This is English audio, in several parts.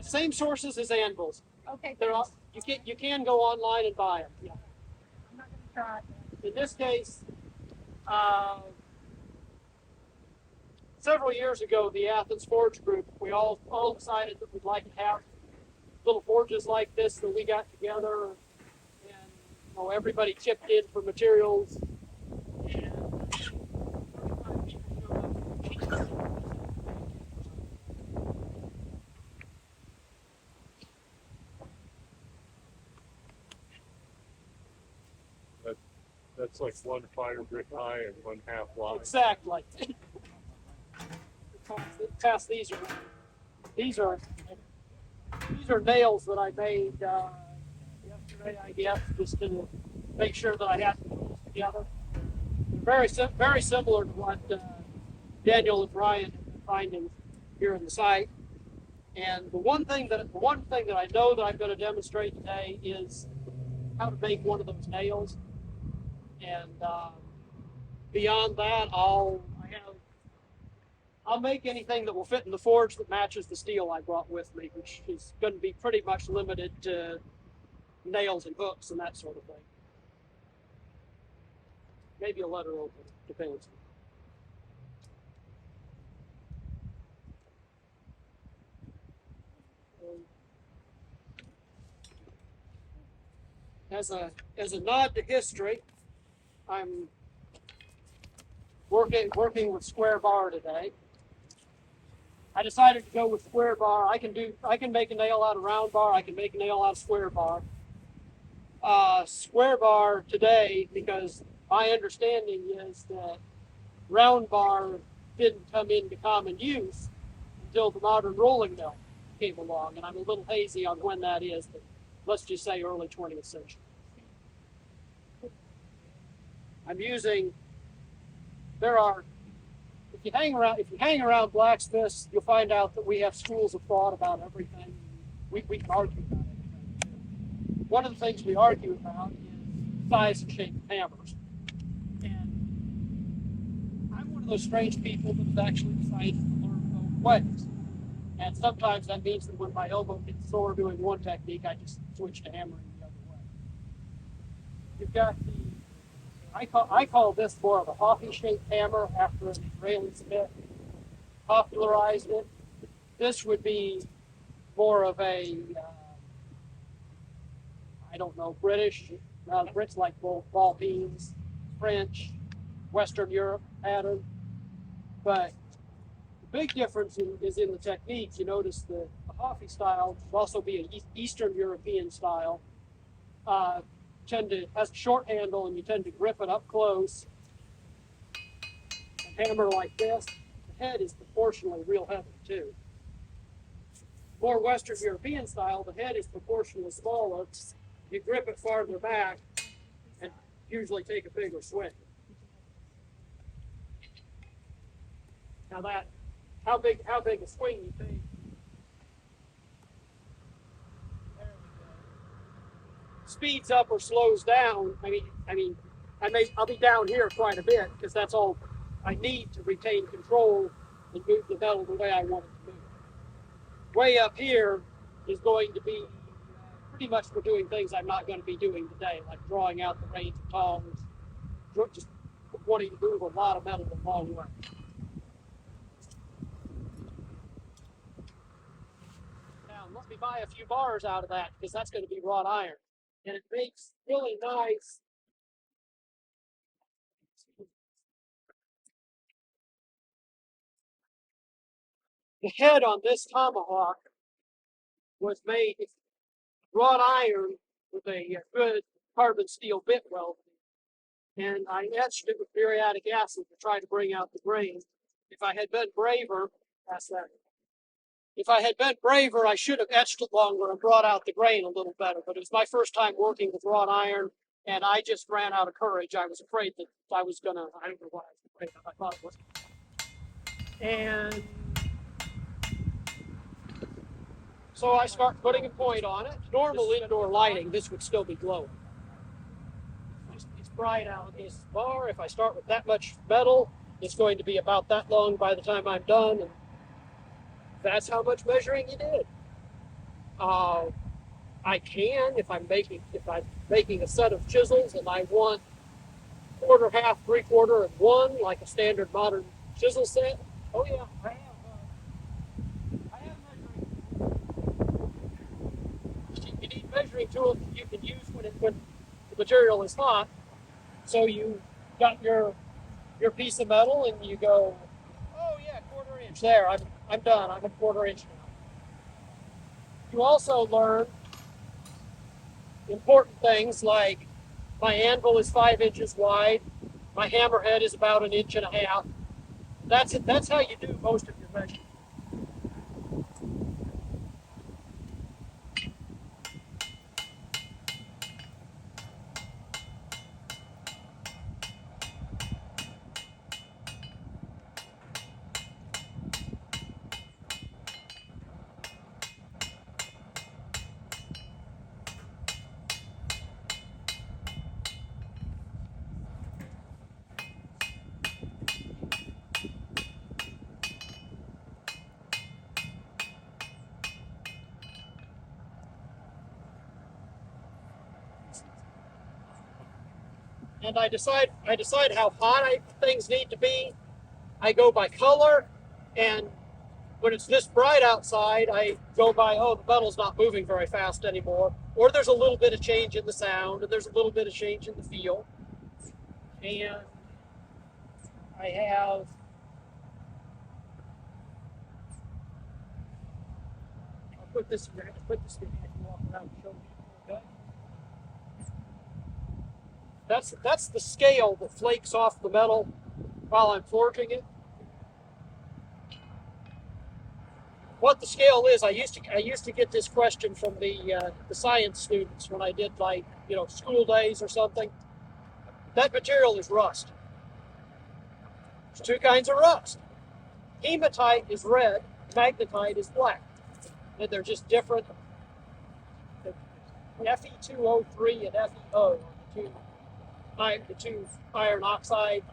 Same sources as anvils. Okay. They're all, you can go online and buy them. Yeah. I'm not going to try it. In this case, several years ago, the Athens Forge Group, we all decided that we'd like to have little forges like this that we got together, and everybody chipped in for materials. And 35 people showed up. That's like one fire brick high and one half wide. Exactly. Pass these are nails that I made yesterday, I guess, just to make sure that I had the tools together. They're very similar to what Daniel and Brian have been finding here in the site. And the one thing that I know that I'm going to demonstrate today is how to make one of those nails. And beyond that, I'll make anything that will fit in the forge that matches the steel I brought with me, which is going to be pretty much limited to nails and hooks and that sort of thing. Maybe a letter opener, depends. As a nod to history, I'm working with square bar today. I decided to go with square bar. I can make a nail out of round bar. I can make a nail out of square bar. Square bar today, because my understanding is that round bar didn't come into common use until the modern rolling mill came along, and I'm a little hazy on when that is, but let's just say early 20th century. I'm using, if you hang around blacksmiths, you'll find out that we have schools of thought about everything. We can argue about everything. One of the things we argue about is size and shape of hammers. And I'm one of those strange people that has actually decided to learn both ways. And sometimes that means that when my elbow gets sore doing one technique, I just switch to hammering the other way. You've got I call this more of a Hoffy-shaped hammer after an Israeli smith popularized it. This would be more of a, British. Brits like ball beans, French, Western Europe pattern. But the big difference is in the techniques. You notice the Hoffy style would also be an Eastern European style. Has a short handle, and you tend to grip it up close. A hammer like this, the head is proportionally real heavy too. More Western European style, the head is proportionally smaller. You grip it farther back and usually take a bigger swing. Now how big a swing you take? Speeds up or slows down. I'll be down here quite a bit because that's all I need to retain control and move the metal the way I want it to move. Way up here is going to be pretty much for doing things I'm not going to be doing today, like drawing out the range of tongs, just wanting to move a lot of metal a long way. Now, let me buy a few bars out of that because that's going to be wrought iron. And it makes really nice. The head on this tomahawk was made wrought iron with a good carbon steel bit welding. And I etched it with muriatic acid to try to bring out the grain. If I had been braver, I should have etched it longer and brought out the grain a little better. But it was my first time working with wrought iron, and I just ran out of courage. I was afraid that I was I don't know what I was afraid of. I thought it was. And so I start putting a point on it. Normal indoor lighting, this would still be glowing. It's bright out. This bar, if I start with that much metal, it's going to be about that long by the time I'm done. And that's how much measuring you did. I can if I'm making a set of chisels and I want quarter, half, 3/4, and 1 like a standard modern chisel set. Oh yeah, I have measuring. You need measuring tools that you can use when the material is hot. So you got your piece of metal and you go, oh yeah, 1/4 inch there. I'm done. I'm a 1/4 inch now. You also learn important things like my anvil is 5 inches wide, my hammerhead is about 1.5 inches. That's it. That's how you do most of your measuring. And I decide how hot things need to be. I go by color, and when it's this bright outside, I go by, oh, the metal's not moving very fast anymore, or there's a little bit of change in the sound, and there's a little bit of change in the feel. And I have I'll put this in your hand and walk around and show you. Okay. That's the scale that flakes off the metal while I'm forging it. What the scale is, I used to get this question from the science students when I did, like, school days or something. That material is rust. There's 2 kinds of rust. Hematite is red, magnetite is black, and they're just different. Fe2O3 and FeO are the two iron oxide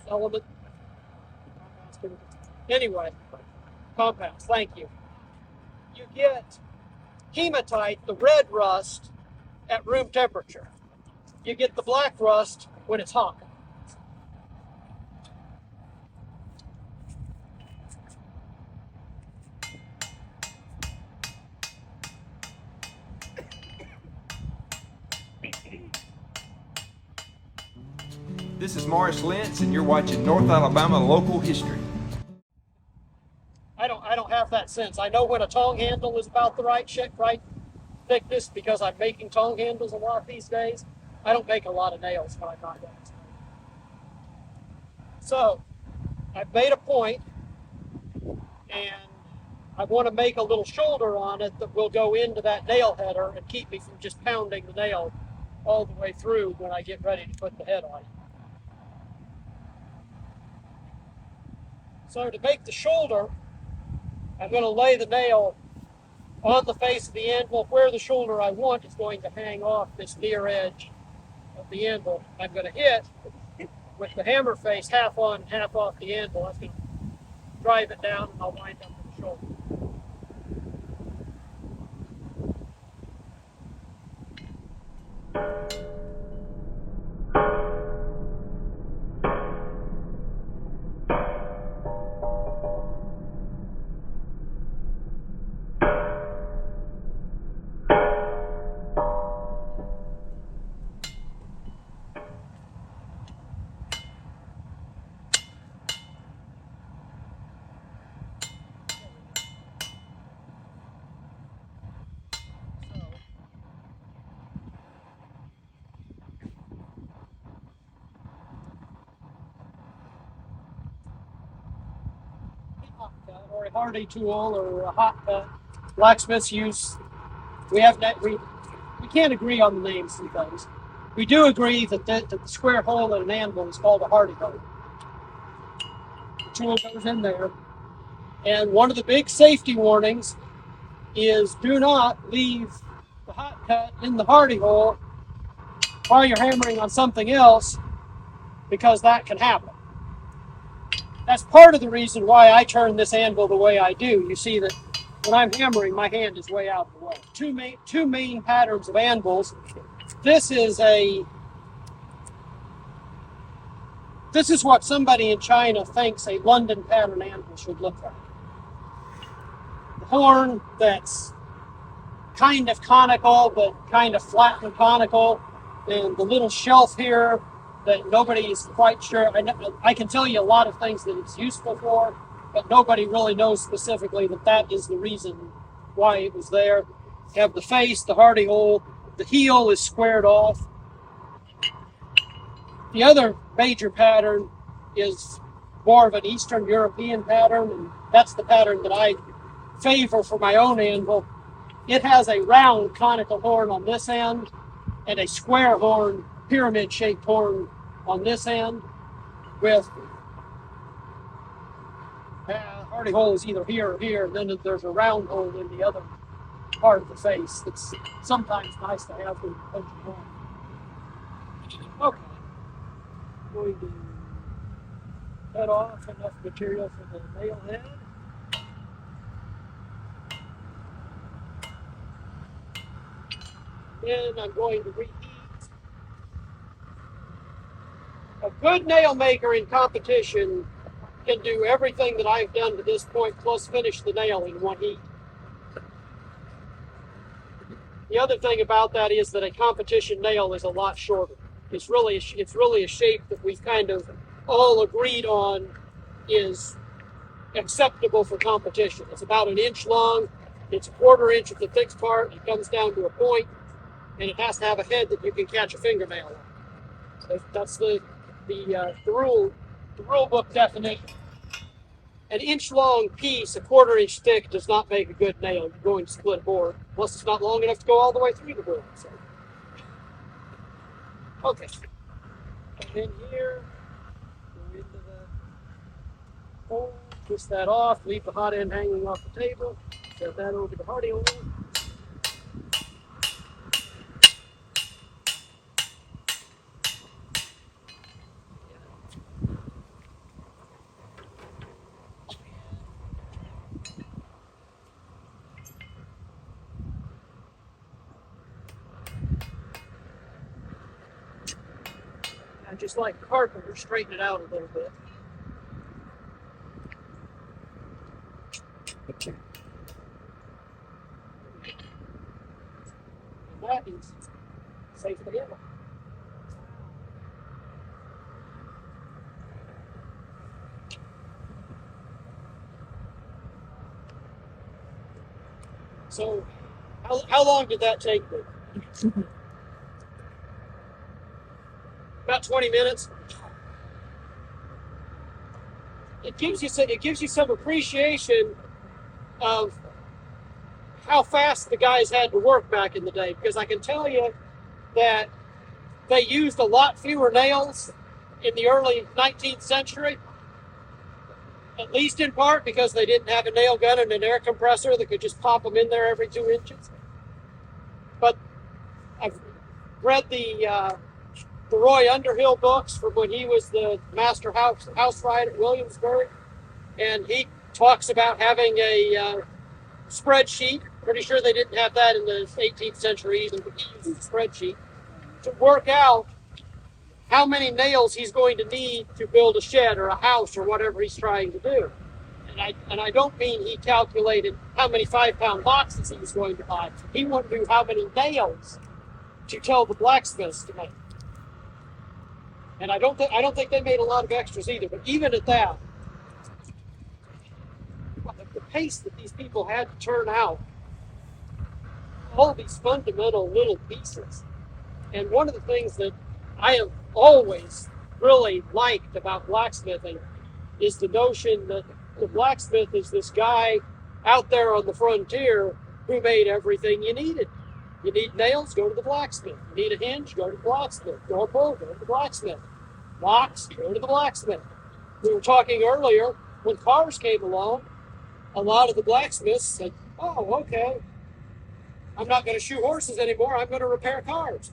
element. Anyway, compounds. Thank you. You get hematite, the red rust, at room temperature. You get the black rust when it's hot. This is Morris Lentz, and you're watching North Alabama Local History. I don't have that sense. I know when a tong handle is about the right thickness because I'm making tong handles a lot these days. I don't make a lot of nails when I'm not doing it. So I've made a point, and I want to make a little shoulder on it that will go into that nail header and keep me from just pounding the nail all the way through when I get ready to put the head on. So to make the shoulder, I'm going to lay the nail on the face of the anvil where the shoulder I want is going to hang off this near edge of the anvil. I'm going to hit with the hammer face half on and half off the anvil. That's going to drive it down, and I'll wind up with the shoulder. Or a hardy tool or a hot cut. Blacksmiths use. We can't agree on the names and things. We do agree that the square hole in an anvil is called a hardy hole. The tool goes in there, and one of the big safety warnings is do not leave the hot cut in the hardy hole while you're hammering on something else, because that can happen. That's part of the reason why I turn this anvil the way I do. You see that when I'm hammering, my hand is way out of the way. Two main patterns of anvils. This is what somebody in China thinks a London pattern anvil should look like. The horn that's kind of conical, but kind of flat and conical, and the little shelf here that nobody is quite sure. I can tell you a lot of things that it's useful for, but nobody really knows specifically that is the reason why it was there. You have the face, the hardy hole, the heel is squared off. The other major pattern is more of an Eastern European pattern, and that's the pattern that I favor for my own anvil. It has a round conical horn on this end and a square horn, pyramid-shaped horn on this end, with hardy hole is either here or here, and then there's a round hole in the other part of the face. It's sometimes nice to have when you punch it home. Okay. Going to cut off enough material for the nail head. Then I'm going to reheat. A good nail maker in competition can do everything that I've done to this point, plus finish the nail in one heat. The other thing about that is that a competition nail is a lot shorter. It's really a shape that we've kind of all agreed on is acceptable for competition. It's about an inch long. It's a 1/4 inch at the thick part. It comes down to a point, and it has to have a head that you can catch a fingernail on. That's the rule book definition. An inch long piece, a 1/4 inch thick, does not make a good nail. You're going to split a board, unless it's not long enough to go all the way through the board. So. Okay. Come in here, go into the hole, twist that off, leave the hot end hanging off the table, set that over the hardy hole. I just like carpenter, straighten it out a little bit. And that is safe to handle. So, how long did that take me? About 20 minutes. It gives you some appreciation of how fast the guys had to work back in the day, because I can tell you that they used a lot fewer nails in the early 19th century, at least in part because they didn't have a nail gun and an air compressor that could just pop them in there every 2 inches. But I've read the Roy Underhill books from when he was the master house wright at Williamsburg, and he talks about having a spreadsheet. Pretty sure they didn't have that in the 18th century either, but he used a spreadsheet to work out how many nails he's going to need to build a shed or a house or whatever he's trying to do. And I don't mean he calculated how many 5-pound boxes he was going to buy. He wanted to do how many nails to tell the blacksmiths to make. And I don't think they made a lot of extras either. But even at that, the pace that these people had to turn out all these fundamental little pieces. And one of the things that I have always really liked about blacksmithing is the notion that the blacksmith is this guy out there on the frontier who made everything you needed. You need nails, go to the blacksmith. You need a hinge, go to the blacksmith. Door pull, go to the blacksmith. Locks, go to the blacksmith. We were talking earlier, when cars came along, a lot of the blacksmiths said, oh, okay, I'm not going to shoe horses anymore, I'm going to repair cars.